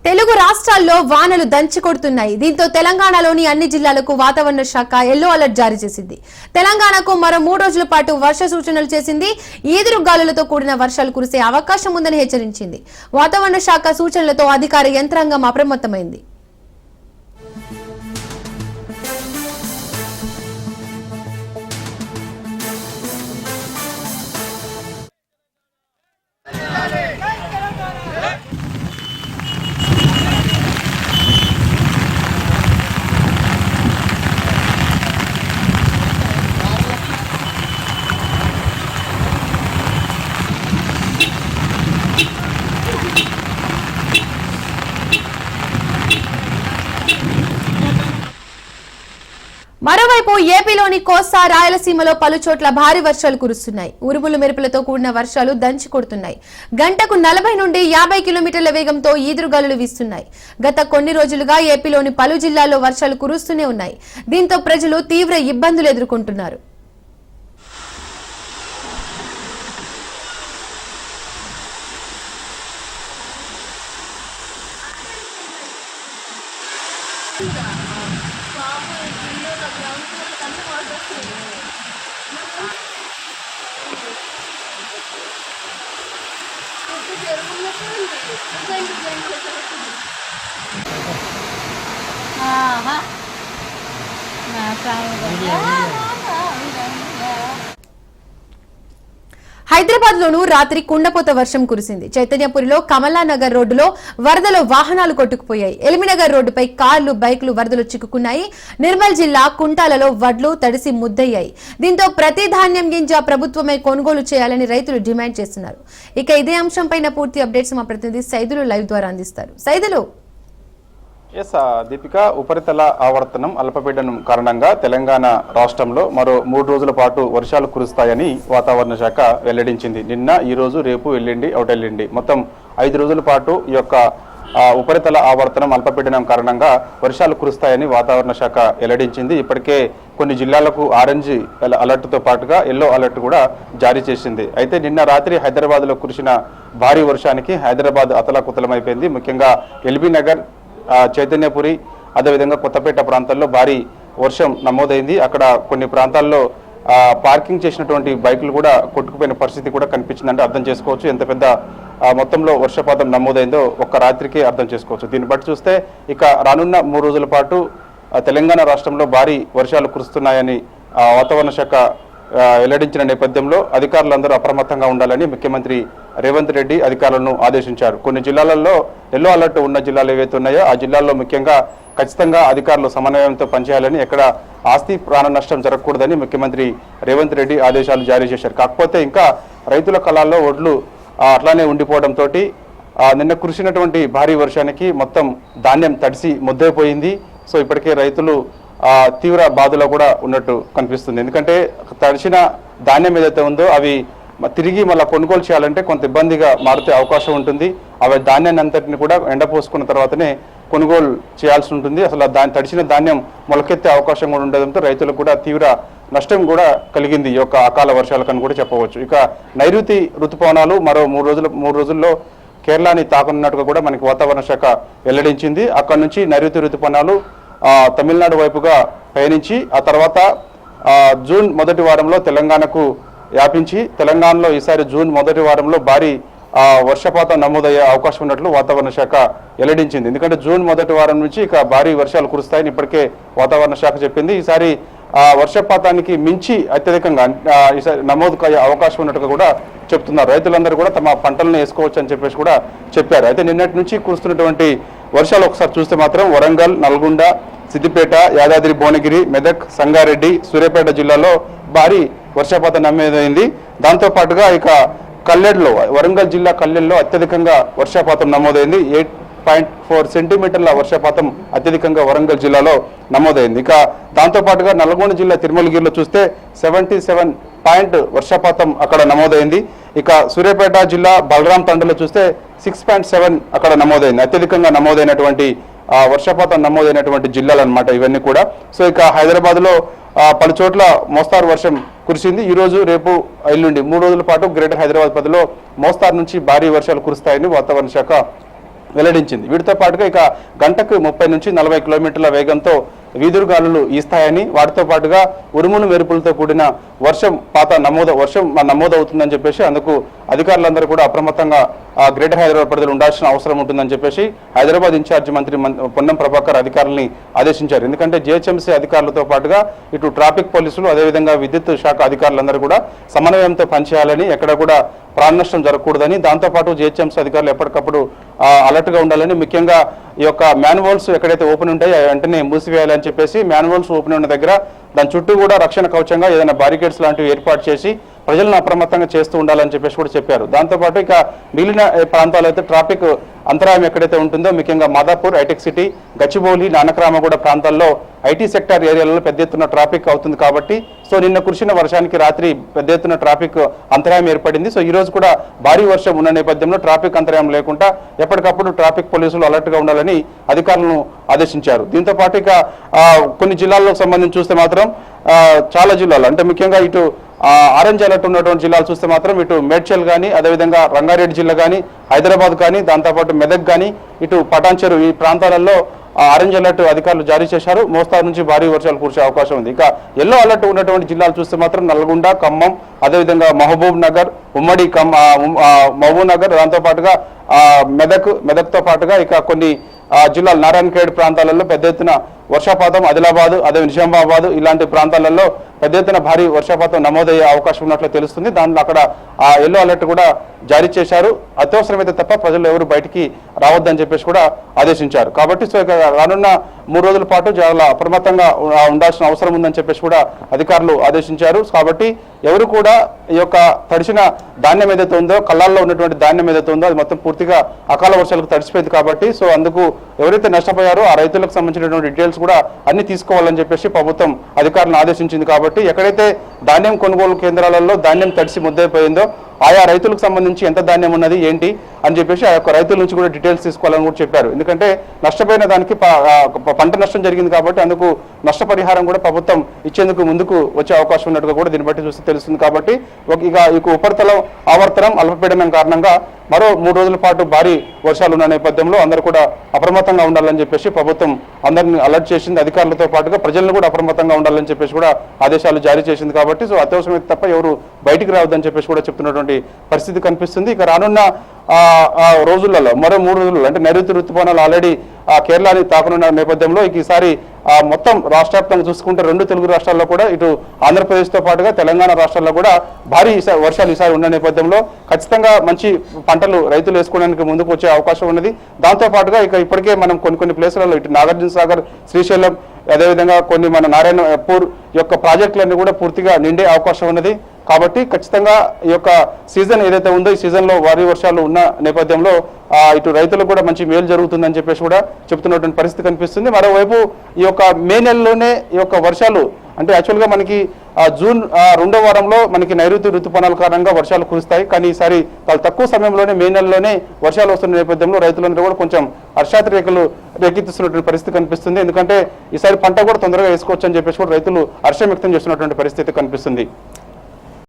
తెలుగు రాష్ట్రాల్లో వానలు దంచి కొడుతున్నాయి. దీంతో తెలంగాణలోని అన్ని జిల్లాలకు వాతావరణ శాఖ ఎల్లో అలర్ట్ జారీ చేసింది. తెలంగాణకు మరో 3 రోజుల పాటు వర్ష సూచనలు చేసింది. ఈదురుగాలులతో కూడిన వర్షాలు కురిసే అవకాశం ఉందని హెచ్చరించింది. వాతావరణ శాఖ సూచనలతో అధికార యంత్రాంగం అప్రమత్తమైంది. మరోవైపు ఏపీలోని కోస్తా రాయలసీమలో పలుచోట్ల భారీ వర్షాలు కురుస్తున్నాయి. ఉరుములు మెరుపులతో కూడిన వర్షాలు దంచి కొడుతున్నాయి. గంటకు 40 నుండి 50 కిలోమీటర్ల వేగంతో ఈదురుగాలులు వీస్తున్నాయి. గత కొన్ని రోజులుగా ఏపీలోని పలు జిల్లాల్లో వర్షాలు కురుస్తూనే ఉన్నాయి. దీంతో ప్రజలు తీవ్ర ఇబ్బందులు ఎదుర్కొంటున్నారు. హైదరాబాద్ లోనూ రాత్రి కుండపోత వర్షం కురిసింది. చైతన్యపురిలో కమలానగర్ రోడ్డులో వరదలో వాహనాలు కొట్టుకుపోయాయి. ఎల్మినగర్ రోడ్డుపై కార్లు, బైకులు వరదలు చిక్కుకున్నాయి. నిర్మల్ జిల్లా కుంటాలలో వడ్లు తడిసి ముద్దయ్యాయి. దీంతో ప్రతి ధాన్యం గింజ ప్రభుత్వమే కొనుగోలు చేయాలని రైతులు డిమాండ్ చేస్తున్నారు. ఇక ఇదే అంశంపైన పూర్తి అప్డేట్స్ మా ప్రతినిధి సైదులు లైవ్ ద్వారా అందిస్తారు. సైదులు. దీపిక, ఉపరితల ఆవర్తనం అల్పపీడనం కారణంగా తెలంగాణ రాష్ట్రంలో మరో 3 రోజుల పాటు వర్షాలు కురుస్తాయని వాతావరణ శాఖ వెల్లడించింది. నిన్న, ఈ రోజు, రేపు, ఎల్లుండి, అవుటెల్లుండి మొత్తం 5 రోజుల పాటు ఈ యొక్క ఉపరితల ఆవర్తనం అల్పపీడనం కారణంగా వర్షాలు కురుస్తాయని వాతావరణ శాఖ వెల్లడించింది. ఇప్పటికే కొన్ని జిల్లాలకు ఆరెంజ్ అలర్ట్తో పాటుగా ఎల్లో అలర్ట్ కూడా జారీ చేసింది. అయితే నిన్న రాత్రి హైదరాబాద్లో కురిసిన భారీ వర్షానికి హైదరాబాద్ అతలాకుతలమైపోయింది. ముఖ్యంగా ఎల్బీ నగర్, చైతన్యపురి, అదేవిధంగా కొత్తపేట ప్రాంతాల్లో భారీ వర్షం నమోదైంది. అక్కడ కొన్ని ప్రాంతాల్లో పార్కింగ్ చేసినటువంటి బైకులు కూడా కొట్టుకుపోయిన పరిస్థితి కూడా కనిపించిందంటే అర్థం చేసుకోవచ్చు ఎంత పెద్ద మొత్తంలో వర్షపాతం నమోదైందో ఒక్క రాత్రికి అర్థం చేసుకోవచ్చు. దీన్ని బట్టి చూస్తే ఇక రానున్న 3 రోజుల పాటు తెలంగాణ రాష్ట్రంలో భారీ వర్షాలు కురుస్తున్నాయని వాతావరణ శాఖ వెల్లడించిన నేపథ్యంలో అధికారులందరూ అప్రమత్తంగా ఉండాలని ముఖ్యమంత్రి రేవంత్ రెడ్డి అధికారులను ఆదేశించారు. కొన్ని జిల్లాలలో ఎల్లో అలర్ట్ ఉన్న జిల్లాలు ఏవైతే ఉన్నాయో ఆ జిల్లాల్లో ముఖ్యంగా ఖచ్చితంగా అధికారులు సమన్వయంతో పనిచేయాలని, ఎక్కడ ఆస్తి ప్రాణ నష్టం జరగకూడదని ముఖ్యమంత్రి రేవంత్ రెడ్డి ఆదేశాలు జారీ చేశారు. కాకపోతే ఇంకా రైతుల కళాల్లో ఒడ్లు అట్లానే ఉండిపోవడంతో నిన్న కురిసినటువంటి భారీ వర్షానికి మొత్తం ధాన్యం తడిసి ముద్దైపోయింది. సో ఇప్పటికే రైతులు తీవ్ర బాధలో కూడా ఉన్నట్టు కనిపిస్తుంది. ఎందుకంటే తడిసిన ధాన్యం ఏదైతే ఉందో అవి తిరిగి మళ్ళీ కొనుగోలు చేయాలంటే కొంత ఇబ్బందిగా మారుతే అవకాశం ఉంటుంది. అవి ధాన్యాన్ని అంతటిని కూడా ఎండపోసుకున్న తర్వాతనే కొనుగోలు చేయాల్సి ఉంటుంది. అసలు తడిసిన ధాన్యం మొలకెత్తే అవకాశం కూడా ఉండడంతో రైతులకు కూడా తీవ్ర నష్టం కూడా కలిగింది ఈ యొక్క అకాల వర్షాలకని కూడా చెప్పవచ్చు. ఇక నైరుతి ఋతుపవనాలు మరో 3 రోజుల్లో కేరళని తాకనున్నట్టుగా కూడా మనకి వాతావరణ శాఖ వెల్లడించింది. అక్కడ నుంచి నైరుతి ఋతుపవనాలు తమిళనాడు వైపుగా పయనించి ఆ తర్వాత జూన్ మొదటి వారంలో తెలంగాణకు వ్యాపించి తెలంగాణలో ఈసారి జూన్ మొదటి వారంలో భారీ వర్షపాతం నమోదయ్యే అవకాశం ఉన్నట్లు వాతావరణ శాఖ వెల్లడించింది. ఎందుకంటే జూన్ మొదటి వారం నుంచి ఇక భారీ వర్షాలు కురుస్తాయని ఇప్పటికే వాతావరణ శాఖ చెప్పింది. ఈసారి వర్షపాతానికి మించి అత్యధికంగా ఈసారి నమోదు అయ్యే అవకాశం ఉన్నట్టుగా కూడా చెప్తున్నారు. రైతులందరూ కూడా తమ పంటలను వేసుకోవచ్చు అని చెప్పేసి కూడా చెప్పారు. అయితే నిన్నటి నుంచి కురుస్తున్నటువంటి వర్షాలు ఒకసారి చూస్తే మాత్రం వరంగల్, నల్గొండ, సిద్దిపేట, యాదాద్రి భువనగిరి, మెదక్, సంగారెడ్డి, సూర్యాపేట జిల్లాలో భారీ వర్షపాతం నమోదైంది. దాంతోపాటుగా ఇక కల్లెడ్లో, వరంగల్ జిల్లా కల్లెడ్లో అత్యధికంగా వర్షపాతం నమోదైంది. 8.4 సెంటీమీటర్ల వర్షపాతం అత్యధికంగా వరంగల్ జిల్లాలో నమోదైంది. ఇక దాంతోపాటుగా నల్గొండ జిల్లా తిరుమలగిరిలో చూస్తే 77 పాయింట్ వర్షపాతం అక్కడ నమోదైంది. ఇక సూర్యాపేట జిల్లా బలరాం తండలో చూస్తే 6.7 అక్కడ నమోదైంది. అత్యధికంగా నమోదైనటువంటి వర్షపాతం నమోదైనటువంటి జిల్లాలు అన్నమాట ఇవన్నీ కూడా. సో ఇక హైదరాబాద్లో పలు చోట్ల మోస్తారు వర్షం కురిసింది. ఈ రోజు, రేపు, ఎల్లుండి 3 రోజుల పాటు గ్రేటర్ హైదరాబాద్ పరిధిలో మోస్తారు నుంచి భారీ వర్షాలు కురుస్తాయని వాతావరణ శాఖ వెల్లడించింది. వీటితో పాటుగా ఇక గంటకు 30 నుంచి 40 కిలోమీటర్ల వేగంతో వీధురుగాలులు ఈస్తాయని, వాటితో పాటుగా ఉరుములు మెరుపులతో కూడిన వర్షం నమోదవుతుందని చెప్పేసి అందుకు అధికారులందరూ కూడా అప్రమత్తంగా గ్రేటర్ హైదరాబాద్ పరిధిలో ఉండాల్సిన అవసరం ఉంటుందని చెప్పేసి హైదరాబాద్ ఇన్ఛార్జి మంత్రి పొన్నం ప్రభాకర్ అధికారులని ఆదేశించారు. ఎందుకంటే జిహెచ్ఎంసీ అధికారులతో పాటుగా ఇటు ట్రాఫిక్ పోలీసులు, అదేవిధంగా విద్యుత్ శాఖ అధికారులందరూ కూడా సమన్వయంతో పనిచేయాలని, ఎక్కడ కూడా ప్రాణ నష్టం జరగకూడదని, దాంతోపాటు జిహెచ్ఎంసీ అధికారులు ఎప్పటికప్పుడు అలర్ట్గా ఉండాలని, ముఖ్యంగా ఈ యొక్క మ్యాన్హోల్స్ ఎక్కడైతే ఓపెన్ ఉంటాయో వెంటనే మూసివేయాలని చెప్పేసి మ్యాన్హోల్స్ ఓపెన్ ఉన్న దగ్గర దాని చుట్టూ కూడా రక్షణ కవచంగా ఏదైనా బారికేడ్స్ లాంటివి ఏర్పాటు చేసి ప్రజలను అప్రమత్తంగా చేస్తూ ఉండాలని చెప్పేసి కూడా చెప్పారు. దాంతోపాటు ఇక మిగిలిన ప్రాంతాలు అయితే ట్రాఫిక్ అంతరాయం ఎక్కడైతే ఉంటుందో, ముఖ్యంగా మాదాపూర్, హైటెక్ సిటీ, గచ్చిబౌలి, నానక్రామగూడ ప్రాంతాల్లో ఐటీ సెక్టార్ ఏరియాలలో పెద్ద ఎత్తున ట్రాఫిక్ అవుతుంది కాబట్టి సో నిన్న కురిసిన వర్షానికి రాత్రి పెద్ద ఎత్తున ట్రాఫిక్ అంతరాయం ఏర్పడింది. సో ఈ రోజు కూడా భారీ వర్షం ఉన్న నేపథ్యంలో ట్రాఫిక్ అంతరాయం లేకుండా ఎప్పటికప్పుడు ట్రాఫిక్ పోలీసులు అలర్ట్గా ఉండాలని అధికారులను ఆదేశించారు. దీంతో పాటు ఇక కొన్ని జిల్లాల్లో సంబంధించి చూస్తే మాత్రం చాలా జిల్లాలు అంటే ముఖ్యంగా ఇటు ఆరెంజ్ అలర్ట్ ఉన్నటువంటి జిల్లాలు చూస్తే మాత్రం ఇటు మేడ్చల్ కానీ, అదేవిధంగా రంగారెడ్డి జిల్లా కానీ, హైదరాబాద్ కానీ, దాంతోపాటు మెదక్ కానీ, ఇటు పటాన్చెరు ఈ ప్రాంతాలలో ఆరెంజ్ అలర్ట్ అధికారులు జారీ చేశారు. మోస్తారు నుంచి భారీ వర్షాలు కురిసే అవకాశం ఉంది. ఇక ఎల్లో అలర్ట్ ఉన్నటువంటి జిల్లాలు చూస్తే మాత్రం నల్గొండ, ఖమ్మం, అదేవిధంగా మహబూబ్ నగర్, ఉమ్మడి మహబూబ్ నగర్, దాంతోపాటుగా మెదక్తో పాటుగా ఇక కొన్ని జిల్లాలు నారాయణఖేడ్ ప్రాంతాలలో పెద్ద ఎత్తున వర్షపాతం, ఆదిలాబాద్, అదే నిజామాబాద్ ఇలాంటి ప్రాంతాలలో పెద్ద ఎత్తున భారీ వర్షపాతం నమోదయ్యే అవకాశం ఉన్నట్లు తెలుస్తుంది. దాంట్లో అక్కడ ఎల్లో అలర్ట్ కూడా జారీ చేశారు. అత్యవసరమైతే తప్ప ప్రజలు ఎవరు బయటికి రావద్దని చెప్పేసి కూడా ఆదేశించారు. కాబట్టి సో ఇక రానున్న 3 రోజుల పాటు చాలా అప్రమత్తంగా ఉండాల్సిన అవసరం ఉందని చెప్పేసి కూడా అధికారులు ఆదేశించారు. కాబట్టి ఎవరు కూడా ఈ యొక్క తడిసిన ధాన్యం ఏదైతే ఉందో, కళ్ళాల్లో ఉన్నటువంటి ధాన్యం ఏదైతే ఉందో అది మొత్తం పూర్తిగా అకాల వర్షాలకు తడిసిపోయింది కాబట్టి సో అందుకు ఎవరైతే నష్టపోయారో ఆ రైతులకు సంబంధించినటువంటి డీటెయిల్స్ కూడా అన్ని తీసుకోవాలని చెప్పేసి ప్రభుత్వం అధికారులను ఆదేశించింది. కాబట్టి ఎక్కడైతే ధాన్యం కొనుగోలు కేంద్రాలలో ధాన్యం తడిసి ముద్దైపోయిందో ఆయా రైతులకు సంబంధించి ఎంత ధాన్యం ఉన్నది ఏంటి అని చెప్పేసి ఆ యొక్క రైతుల నుంచి కూడా డీటెయిల్స్ తీసుకోవాలని కూడా చెప్పారు. ఎందుకంటే నష్టపోయిన దానికి పంట నష్టం జరిగింది కాబట్టి అందుకు నష్టపరిహారం కూడా ప్రభుత్వం ఇచ్చేందుకు ముందుకు వచ్చే అవకాశం ఉన్నట్టుగా కూడా దీన్ని బట్టి చూస్తే తెలుస్తుంది. కాబట్టి ఇక ఉపరితలం ఆవర్తనం అల్పపీడనం కారణంగా మరో 3 రోజుల పాటు భారీ వర్షాలు ఉన్న నేపథ్యంలో అందరూ కూడా అప్రమత్తంగా ఉండాలని చెప్పేసి ప్రభుత్వం అందరినీ అలర్ట్ చేసింది. అధికారులతో పాటుగా ప్రజలను కూడా అప్రమత్తంగా ఉండాలని చెప్పేసి కూడా ఆదేశాలు జారీ చేసింది. కాబట్టి సో అత్యవసరమైతే తప్ప ఎవరు బయటికి రావద్దని చెప్పేసి కూడా చెప్తున్నటువంటి పరిస్థితి కనిపిస్తుంది. ఇక రానున్న రోజులలో మరో 3 రోజుల్లో అంటే నైరుతి ఋతుపవనాలు ఆల్రెడీ కేరళని తాకనున్న నేపథ్యంలో ఈసారి మొత్తం రాష్ట్ర వ్యాప్తంగా చూసుకుంటే 2 తెలుగు రాష్ట్రాల్లో కూడా ఇటు ఆంధ్రప్రదేశ్తో పాటుగా తెలంగాణ రాష్ట్రాల్లో కూడా భారీ వర్షాలు ఈసారి ఉన్న నేపథ్యంలో ఖచ్చితంగా మంచి పంటలు రైతులు వేసుకోవడానికి ముందుకు వచ్చే అవకాశం ఉన్నది. దాంతో పాటుగా ఇక ఇప్పటికే మనం కొన్ని ప్లేసులలో ఇటు నాగార్జున సాగర్, శ్రీశైలం, అదేవిధంగా కొన్ని మన నారాయణపూర్ యొక్క ప్రాజెక్టులన్నీ కూడా పూర్తిగా నిండే అవకాశం ఉన్నది. కాబట్టి ఖచ్చితంగా ఈ యొక్క సీజన్ ఏదైతే ఉందో ఈ సీజన్లో భారీ వర్షాలు ఉన్న నేపథ్యంలో ఇటు రైతులకు కూడా మంచి మేలు జరుగుతుందని చెప్పేసి కూడా చెప్తున్నటువంటి పరిస్థితి కనిపిస్తుంది. మరోవైపు ఈ యొక్క మే నెలలోనే ఈ యొక్క వర్షాలు అంటే యాక్చువల్గా మనకి జూన్ 2వ వారంలో మనకి నైరుతి ఋతుపవనాల కారణంగా వర్షాలు కురుస్తాయి. కానీ ఈసారి చాలా తక్కువ సమయంలోనే మే నెలలోనే వర్షాలు వస్తున్న నేపథ్యంలో రైతులందరూ కూడా కొంచెం హర్షాతిరేకలు రేకెత్తిస్తున్నటువంటి పరిస్థితి కనిపిస్తుంది. ఎందుకంటే ఈసారి పంట కూడా తొందరగా వేసుకోవచ్చు అని చెప్పేసి కూడా రైతులు హర్షం వ్యక్తం చేస్తున్నటువంటి పరిస్థితి కనిపిస్తుంది.